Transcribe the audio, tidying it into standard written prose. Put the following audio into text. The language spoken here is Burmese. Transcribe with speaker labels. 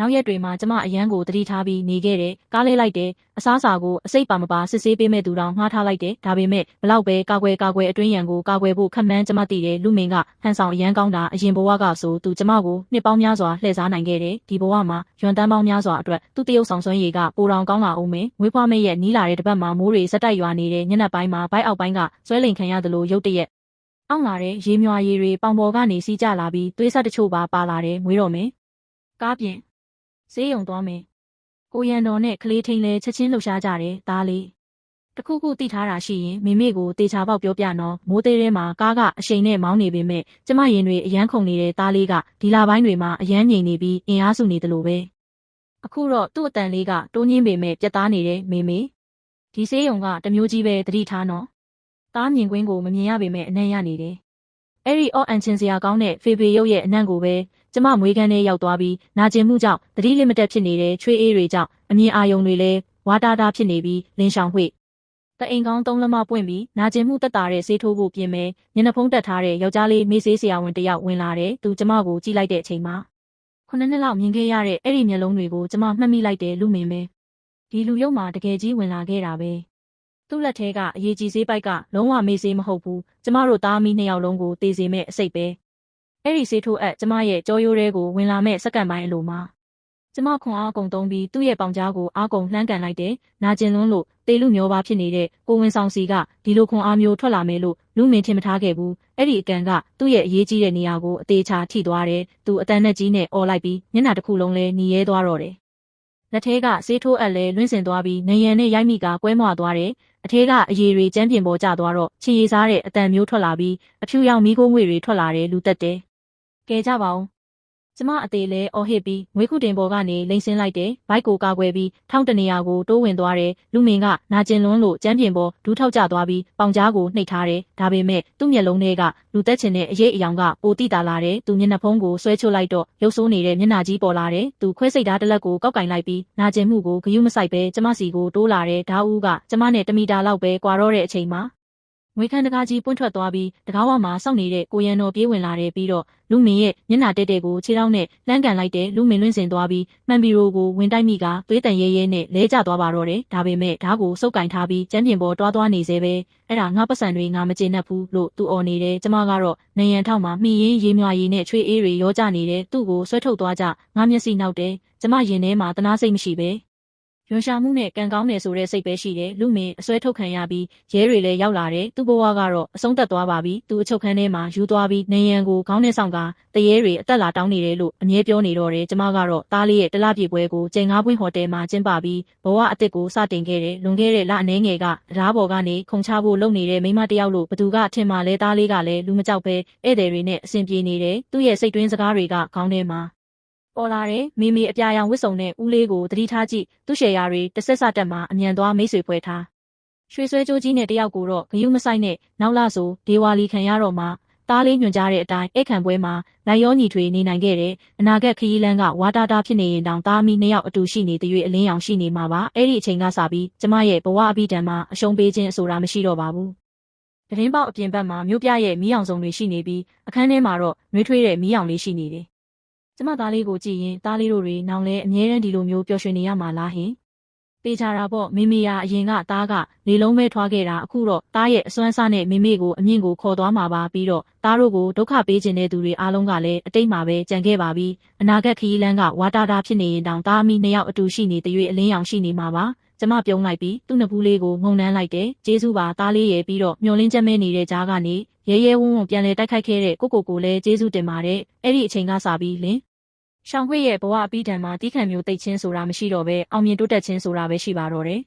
Speaker 1: နောက်ရက်တွေမှာကျမအရန်ကိုတတိထားပြီးနေခဲ့တယ်ကားလေးလိုက်တယ်အစားအစာကိုအစိတ်ပါမပါစစ်ဆေးပေးမဲ့သူတောင်ငှားထားလိုက်တယ်ဒါပေမဲ့ဘလောက်ပဲကာကွယ်အတွင်းရန်ကိုကာကွယ်ဖို့ခက်မှန်းကျမသိတယ်လူမင်းကဟန်ဆောင်အရန်ကောင်းတာအရင်ဘဝကဆိုသူကျမကိုနှစ်ပေါင်းများစွာလှည့်စားနိုင်ခဲ့တယ်ဒီဘဝမှာရွံတန်းပေါင်းများစွာအတွက်သူ့တရုပ်ဆောင်စွမ်းရည်ကပိုတောင်ကောင်းလာအောင်မယ်မွေးဖွားမဲ့ရဲ့နီးလာတဲ့တပတ်မှာမိုးတွေစက်တိုက်ရွာနေတဲ့ညနေပိုင်းမှာဘိုက်အောက်ပိုင်းကဆွဲလိန်ခံရသလိုရုတ်တရက်အောင်းလာတဲ့ရေမြွာရည်တွေပေါင်ပေါ်ကနေစီးကျလာပြီးသွေးဆက်တချို့ပါလာတယ်မွေးတော့မယ်ကားပြင်ဆေးရုံသွားမယ်ကိုရန်တော်နဲ့ကလေးထိန်လဲချက်ချင်းလှုပ်ရှားကြတယ်သားလေးတခုခုသိထားတာရှိရင်မိမိကိုတေချာပေါက်ပြောပြနော်မိုးသေးထဲမှာကားကအရှိန်နဲ့မောင်းနေပေမဲ့ကျမရင်တွေအရန်ခုန်နေတဲ့သားလေးကဒီလာပိုင်းတွေမှာအရန်ငြိမ်နေပြီးအင်အားစုနေတယ်လို့ပဲအခုတော့သူ့အတန်လေးကတိုးညင်းပေမဲ့ပြတ်သားနေတဲ့မေဒီဆေးရုံကတမျိုးကြီးပဲသတိထားနော်သားမြင်ကွင်းကိုမမြင်ရပေမဲ့အနံ့ရနေတယ်အဲ့ဒီအော့အန်ချင်စရာကောင်းတဲ့ဖေဖေရုပ်ရဲ့အနံ့ကိုပဲကျမမွေးကန်းထဲရောက်သွားပြီးနာကျင်မှုကြောင့်သတိလစ်မတက်ဖြစ်နေတဲ့ချွေးအေးတွေကြောင့်အမြင်အာရုံတွေလည်းဝါတာတာဖြစ်နေပြီးလင်းရှောင်ဝှေ့တအိမ်ကောင်းသုံးလက်မပွင့်ပြီးနာကျင်မှုတက်တာတဲ့ဆေးထိုးဖို့ပြင်မယ်ညနေဖုံးတက်ထားတဲ့ယောက်ျားလေးမေးဆေးဆရာဝန်တယောက်ဝင်လာတယ်သူကျမကိုကြည့်လိုက်တဲ့အချိန်မှာ9 နှစ်လောက်မြင်ခဲ့ရတဲ့အဲ့ဒီမျက်လုံးတွေကိုကျမမှတ်မိလိုက်တယ်လူမင်းပဲဒီလူရုပ်မှာတကယ်ကြီးဝင်လာခဲ့တာပဲသူ့လက်ထဲကအရေးကြီးဆေးပိုက်ကလုံးဝမေးဆေးမဟုတ်ဘူးကျမတို့သားမီး2ယောက်လုံးကိုတေးစေမဲ့အစိတ်ပဲအဲ့ဒီဆေးထိုးအပ်ကျမရဲ့ကြောရိုးထဲကိုဝင်လာမဲ့စက္ကန့်ပိုင်းအလိုမှာကျမခွန်အားအကုန်သုံးပြီးသူ့ရဲ့ပေါင်ကြားကိုအားကုန်လှမ်းကန်လိုက်တယ်။နာကျင်လွန်းလို့တေလူမျိုးပါဖြစ်နေတဲ့ကိုဝင်ဆောင်စီကဒီလိုခွန်အားမျိုးထွက်လာမယ်လို့လူမင်းထင်မထားခဲ့ဘူး။အဲ့ဒီအကန်ကသူ့ရဲ့အရေးကြီးတဲ့နေရာကိုအသေးချာထိသွားတယ်။သူအတန်နဲ့ကြီးနဲ့အော်လိုက်ပြီးမျက်နှာတစ်ခုလုံးလဲหนีရဲသွားတော့တယ်။လက်ထဲကဆေးထိုးအပ်လဲလွင့်စင်သွားပြီးနေရန်နဲ့ရိုက်မိကကွဲမွာသွားတယ်။အထဲကအရည်တွေကျန်းပြင်ပေါ်ကျသွားတော့ချင်ရည်စားတဲ့အတန်မျိုးထွက်လာပြီးအဖြူရောင်မီးခိုးငွေတွေထွက်လာတယ်လူတက်တယ်။ကဲကြပါဦးကျမအသေးလဲအော်ဟစ်ပြီးငွေခုတင်ပေါ်ကနေလိမ့်ဆင်းလိုက်တယ်ဘိုက်ကိုကာကွယ်ပြီးထောင်းတနေရာကိုတိုးဝင်သွားတယ်လူမင်းကနာကျင်လွန်းလို့ကျန်းပြင်ပေါ်ဒူးထောက်ကျသွားပြီးပေါင်ကြားကိုနှိပ်ထားတယ်ဒါပေမဲ့သူ့မျက်လုံးထဲကလူသက်ချင်တဲ့အရေးအယောင်ကပိုတိတာလာတယ်သူမျက်နှာဖုံးကိုဆွဲချွတ်လိုက်တော့ရုပ်ဆိုးနေတဲ့မျက်နှာကြီးပေါ်လာတယ်သူခွဲစိတ်ဓာတ်တစ်လက်ကိုကောက်ကင်လိုက်ပြီးနာကျင်မှုကိုဂယုမစိုက်ပဲကျမစီကိုတိုးလာတယ်ဓာဦးကကျမနဲ့1 မီတာလောက်ပဲကွာတော့တဲ့အချိန်မှာငွေခမ်းတကားကြီးပွင့်ထွက်သွားပြီးတကားဝမှာစောင့်နေတဲ့ကိုရန်တော်ပြေးဝင်လာတယ်ပြီးတော့လူမင်းရဲ့မျက်နှာတဲတဲကိုခြေထောက်နဲ့လှမ်းကန်လိုက်တဲ့လူမင်းလွင့်စင်သွားပြီးမှန်ပီရိုကိုဝင်တိုက်မိကသွေးတန်ရဲရဲနဲ့လဲကျသွားပါတော့တယ်ဒါပေမဲ့ဓာတ်ကိုစုပ်ကင်ထားပြီးကျန်းပြင်ပေါ်တွားသွားနေစေပဲအဲ့ဒါငါပတ်စံတွေငါမကျေနပ်ဘူးလို့သူအော်နေတယ်ကျမကတော့နေရန်ထောက်မှာမှီရင်းရေမြွာရည်နဲ့ချွေးအေးတွေရောကျနေတယ်သူ့ကိုဆွဲထုတ်သွားကြငါမျက်စိနောက်တယ်ကျမရင်ထဲမှာတနာစိတ်မရှိပဲရွှန်ရှာမှုနဲ့ကံကောင်းတယ်ဆိုတဲ့စိတ်ပဲရှိတယ်လူမင်းအစွဲထုတ်ခံရပြီးရဲတွေလည်းရောက်လာတယ်သူ့ဘဝကတော့အဆုံးသက်သွားပါပြီသူအချုပ်ခန်းထဲမှာယူသွားပြီးနေရန်ကိုခေါင်းနဲ့ဆောင်ကတရေတွေအသက်လာတောင်းနေတယ်လို့အမြဲပြောနေတော့တယ်ကျမကတော့သားလေးရဲ့တလပြေပွဲကိုကျင်ငါးပွင့်ဟိုတယ်မှာကျင်းပပြီးဘဝအစ်စ်ကိုစတင်ခဲ့တယ်လွန်ခဲ့တဲ့လအနည်းငယ်ကဓားပေါ်ကနေခုံချဖို့လုပ်နေတဲ့မိမတယောက်လို့ဘသူကထင်မှလဲသားလေးကလည်းလူမကြောက်ပဲဧည့်သည်တွေနဲ့အဆင်ပြေနေတယ်သူ့ရဲ့စိတ်တွင်းစကားတွေကခေါင်းထဲမှာပေါ်လာတယ်မိမိအပြာရောင်ဝစ်စုံနဲ့ဦးလေးကိုသတိထားကြည့်သူ့ရှယ်ယာတွေတစ်ဆက်စတက်မှာအမြန်သွားမိတ်ဆွေဖွဲထားရွှေဆွဲကြိုးကြီးနဲ့တယောက်ကိုတော့ဂယုမဆိုင်နဲ့နောက်လာဆိုဒေဝါလီခံရတော့မှသားလေးညွှန်ကြားတဲ့အတိုင်းဧခံပွဲမှာလိုက်ရောညီထွေနေနိုင်ခဲ့တယ်အနာဂတ်ခရီးလမ်းကဝါတာတာဖြစ်နေရင်တောင်သားမီး2ယောက်အတူရှိနေတဲ့အလင်းရောင်ရှိနေမှာပါအဲ့ဒီအချိန်ကစပြီးကျမရဲ့ဘဝအပိတံမှာအရှုံးပေးခြင်းဆိုတာမရှိတော့ပါဘူးတရင်ပေါက်အပြင်ဘက်မှာမြို့ပြရဲ့မီးအောင်စုံတွေရှိနေပြီးအခန်းထဲမှာတော့နှွေးထွေးတဲ့မီးအောင်လေးရှိနေတယ်ကျမသားလေးကိုကြည့်ရင်သားလေးတို့တွေနောင်လဲအမြဲတမ်းဒီလိုမျိုးပျော်ရွှင်နေရမှာလားဟင်ပေးချတာပေါ့မိမိရာအရင်ကသားကလေလုံးမဲထွားခဲ့တာအခုတော့သားရဲ့အစွမ်းစားနဲ့မိမိကိုအမြင့်ကိုခေါ်သွားမှာပါပြီးတော့သားတို့ကိုဒုက္ခပေးခြင်းတဲ့သူတွေအားလုံးကလည်းအတိတ်မှာပဲကြံခဲ့ပါပြီအနာဂတ်ခရီးလမ်းကဝါတာတာဖြစ်နေရင်တောင်သားမီး2ယောက်အတူရှိနေတဲ့အလင်းရောင်ရှိနေမှာပါကျမပြုံးလိုက်ပြီးသူ့နှစ်ဖူးလေးကိုငုံနှမ်းလိုက်တယ်ကျေးဇူးပါသားလေးရဲ့ပြီးတော့မျောလင်းချက်မဲနေတဲ့ကြားကနေရဲရဲဝုန်းဝုန်းပြန်လဲတိုက်ခိုက်ခဲ့တဲ့ကိုလည်းကျေးဇူးတင်ပါတယ်အဲ့ဒီအချိန်ကစပြီးလင်းရှောင်းခွေရဲ့ဘဝအပိဓာန်မှာတီးခံမျိုးတိတ်ချင်းဆိုတာမရှိတော့ပဲအောင်မြင်တိုးတက်ခြင်းဆိုတာပဲရှိပါတော့တယ်